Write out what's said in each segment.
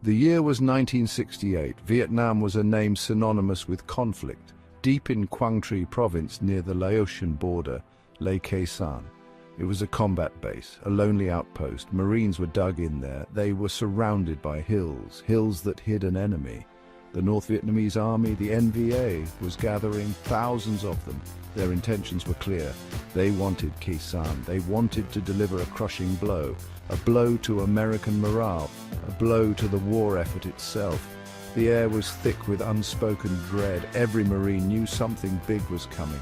The year was 1968. Vietnam was a name synonymous with conflict. Deep in Quang Tri province near the Laotian border lay Khe Sanh. It was a combat base, a lonely outpost. Marines were dug in there. They were surrounded by hills, hills that hid an enemy. The North Vietnamese army, the NVA, was gathering thousands of them. Their intentions were clear. They wanted Khe Sanh. They wanted to deliver a crushing blow, a blow to American morale, a blow to the war effort itself. The air was thick with unspoken dread. Every Marine knew something big was coming.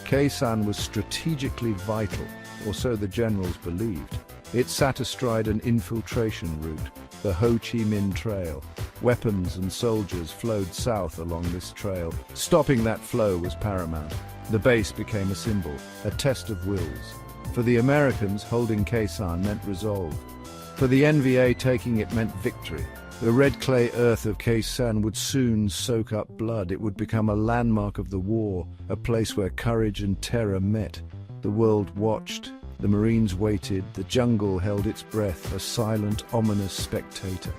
Khe Sanh was strategically vital, or so the generals believed. It sat astride an infiltration route, the Ho Chi Minh Trail. Weapons and soldiers flowed south along this trail. Stopping that flow was paramount. The base became a symbol, a test of wills. For the Americans, holding Khe Sanh meant resolve. For the NVA, taking it meant victory. The red clay earth of Khe Sanh would soon soak up blood. It would become a landmark of the war, a place where courage and terror met. The world watched. The Marines waited. The jungle held its breath, a silent, ominous spectator.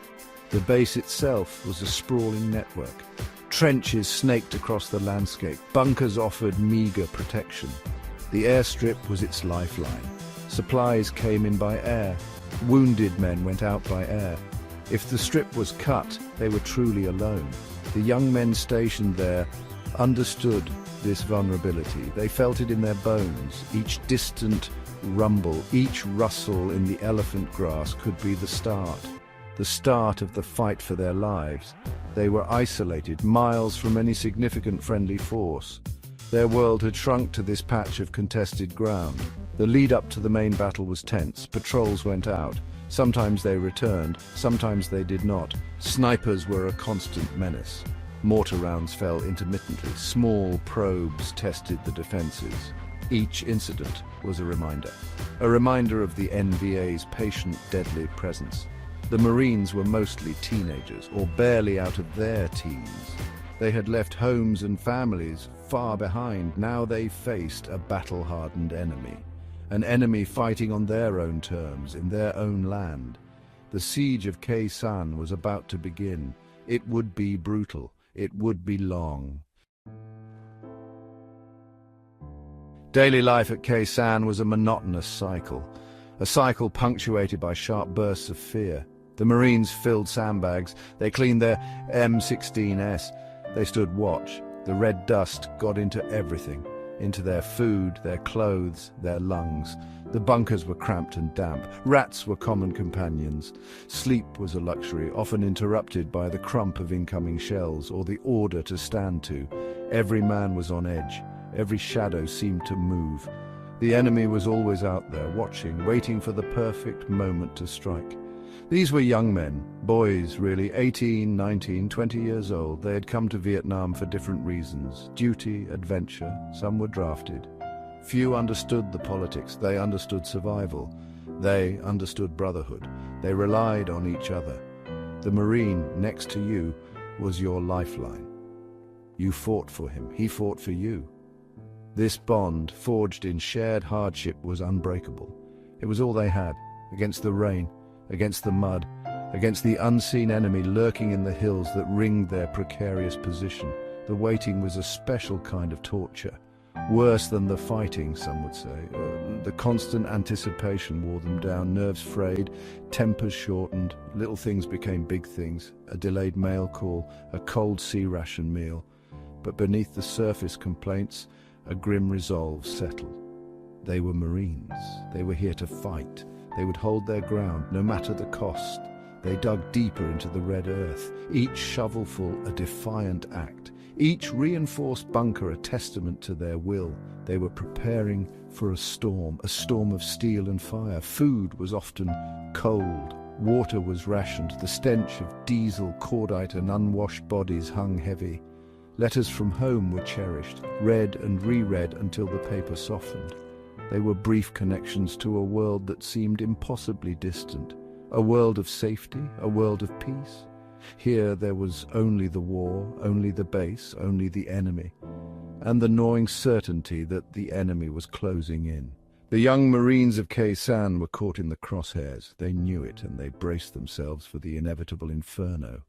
The base itself was a sprawling network. Trenches snaked across the landscape. Bunkers offered meager protection. The airstrip was its lifeline. Supplies came in by air. Wounded men went out by air. If the strip was cut, they were truly alone. The young men stationed there understood this vulnerability. They felt it in their bones. Each distant rumble, each rustle in the elephant grass could be the start of the fight for their lives. They were isolated, miles from any significant friendly force. Their world had shrunk to this patch of contested ground. The lead up to the main battle was tense. Patrols went out. Sometimes they returned, sometimes they did not. Snipers were a constant menace. Mortar rounds fell intermittently. Small probes tested the defenses. Each incident was a reminder of the NVA's patient, deadly presence. The Marines were mostly teenagers, or barely out of their teens. They had left homes and families far behind. Now they faced a battle-hardened enemy. An enemy fighting on their own terms, in their own land. The siege of Khe Sanh was about to begin. It would be brutal. It would be long. Daily life at Khe Sanh was a monotonous cycle. A cycle punctuated by sharp bursts of fear. The Marines filled sandbags. They cleaned their M16s. They stood watch. The red dust got into everything. Into their food, their clothes, their lungs. The bunkers were cramped and damp. Rats were common companions. Sleep was a luxury, often interrupted by the crump of incoming shells or the order to stand to. Every man was on edge. Every shadow seemed to move. The enemy was always out there, watching, waiting for the perfect moment to strike. These were young men, boys really, 18, 19, 20 years old. They had come to Vietnam for different reasons. Duty, adventure, some were drafted. Few understood the politics. They understood survival. They understood brotherhood. They relied on each other. The Marine next to you was your lifeline. You fought for him. He fought for you. This bond, forged in shared hardship, was unbreakable. It was all they had, against the rain, against the mud, against the unseen enemy lurking in the hills that ringed their precarious position. The waiting was a special kind of torture. Worse than the fighting, some would say. The constant anticipation wore them down, nerves frayed, tempers shortened. Little things became big things. A delayed mail call, a cold sea ration meal. But beneath the surface complaints, a grim resolve settled. They were Marines. They were here to fight. They would hold their ground, no matter the cost. They dug deeper into the red earth, each shovelful a defiant act, each reinforced bunker a testament to their will. They were preparing for a storm of steel and fire. Food was often cold. Water was rationed. The stench of diesel, cordite, and unwashed bodies hung heavy. Letters from home were cherished, read and reread until the paper softened. They were brief connections to a world that seemed impossibly distant, a world of safety, a world of peace. Here there was only the war, only the base, only the enemy, and the gnawing certainty that the enemy was closing in. The young Marines of Khe Sanh were caught in the crosshairs. They knew it, and they braced themselves for the inevitable inferno.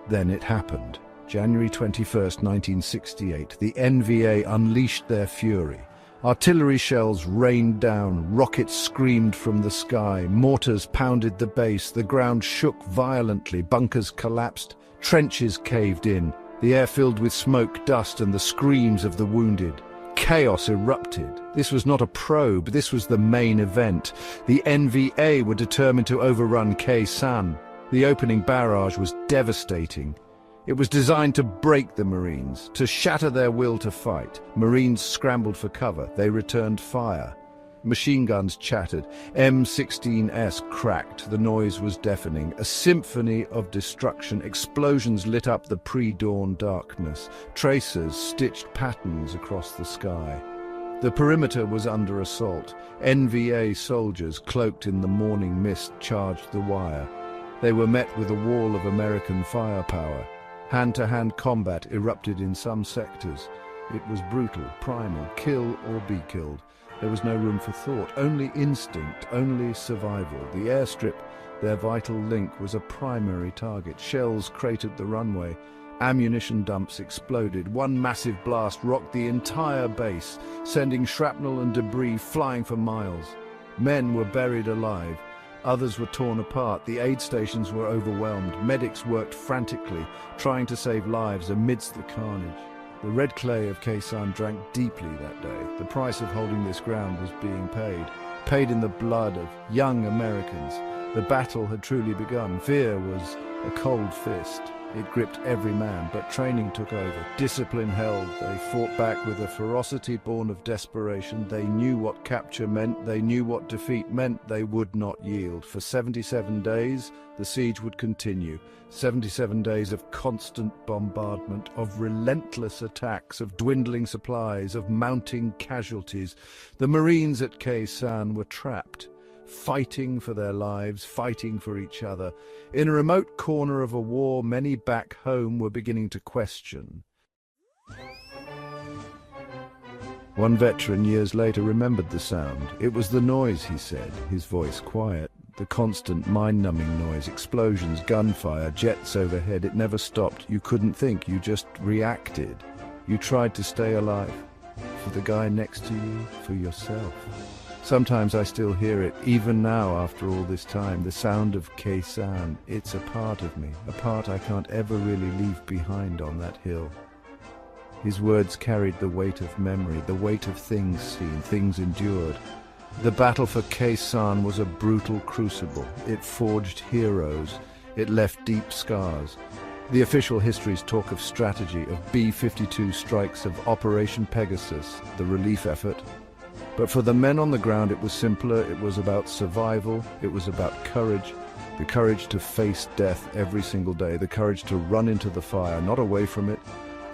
Then it happened. January 21st, 1968, the NVA unleashed their fury. Artillery shells rained down, rockets screamed from the sky, mortars pounded the base, the ground shook violently, bunkers collapsed, trenches caved in, the air filled with smoke, dust, and the screams of the wounded. Chaos erupted. This was not a probe, this was the main event. The NVA were determined to overrun Khe Sanh. The opening barrage was devastating. It was designed to break the Marines, to shatter their will to fight. Marines scrambled for cover. They returned fire. Machine guns chattered. M16s cracked. The noise was deafening. A symphony of destruction. Explosions lit up the pre-dawn darkness. Tracers stitched patterns across the sky. The perimeter was under assault. NVA soldiers, cloaked in the morning mist, charged the wire. They were met with a wall of American firepower. Hand-to-hand combat erupted in some sectors. It was brutal, primal, kill or be killed. There was no room for thought, only instinct, only survival. The airstrip, their vital link, was a primary target. Shells cratered the runway. Ammunition dumps exploded. One massive blast rocked the entire base, sending shrapnel and debris flying for miles. Men were buried alive. Others were torn apart. The aid stations were overwhelmed. Medics worked frantically, trying to save lives amidst the carnage. The red clay of Khe Sanh drank deeply that day. The price of holding this ground was being paid in the blood of young Americans. The battle had truly begun. Fear was a cold fist. It gripped every man, but training took over. Discipline held. They fought back with a ferocity born of desperation. They knew what capture meant. They knew what defeat meant. They would not yield. For 77 days, the siege would continue. 77 days of constant bombardment, of relentless attacks, of dwindling supplies, of mounting casualties. The Marines at Khe Sanh were trapped, fighting for their lives, fighting for each other. In a remote corner of a war many back home were beginning to question. One veteran years later remembered the sound. It was the noise, he said, his voice quiet. The constant mind-numbing noise, explosions, gunfire, jets overhead. It never stopped. You couldn't think, you just reacted. You tried to stay alive. For the guy next to you, for yourself. Sometimes I still hear it, even now after all this time, the sound of Khe Sanh. It's a part of me, a part I can't ever really leave behind on that hill. His words carried the weight of memory, the weight of things seen, things endured. The battle for Khe Sanh was a brutal crucible. It forged heroes. It left deep scars. The official histories talk of strategy, of B-52 strikes, of Operation Pegasus, the relief effort. But for the men on the ground it was simpler. It was about survival. It was about courage. The courage to face death every single day. The courage to run into the fire, not away from it.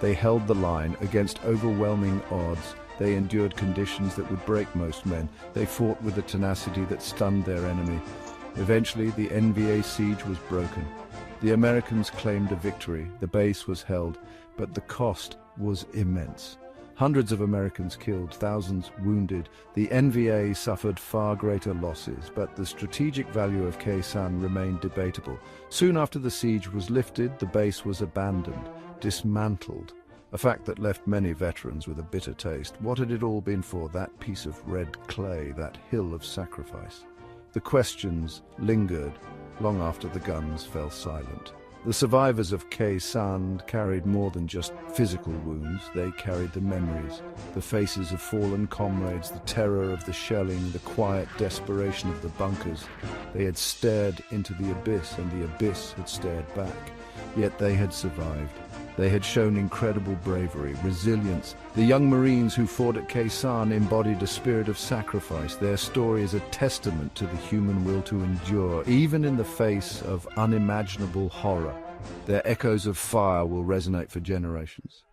They held the line against overwhelming odds. They endured conditions that would break most men. They fought with a tenacity that stunned their enemy. Eventually, the NVA siege was broken. The Americans claimed a victory. The base was held, but the cost was immense. Hundreds of Americans killed, thousands wounded. The NVA suffered far greater losses, but the strategic value of Khe Sanh remained debatable. Soon after the siege was lifted, the base was abandoned, dismantled, a fact that left many veterans with a bitter taste. What had it all been for, that piece of red clay, that hill of sacrifice? The questions lingered long after the guns fell silent. The survivors of Khe Sanh carried more than just physical wounds. They carried the memories, the faces of fallen comrades, the terror of the shelling, the quiet desperation of the bunkers. They had stared into the abyss, and the abyss had stared back. Yet they had survived. They had shown incredible bravery, resilience. The young Marines who fought at Khe Sanh embodied a spirit of sacrifice. Their story is a testament to the human will to endure, even in the face of unimaginable horror. Their echoes of fire will resonate for generations.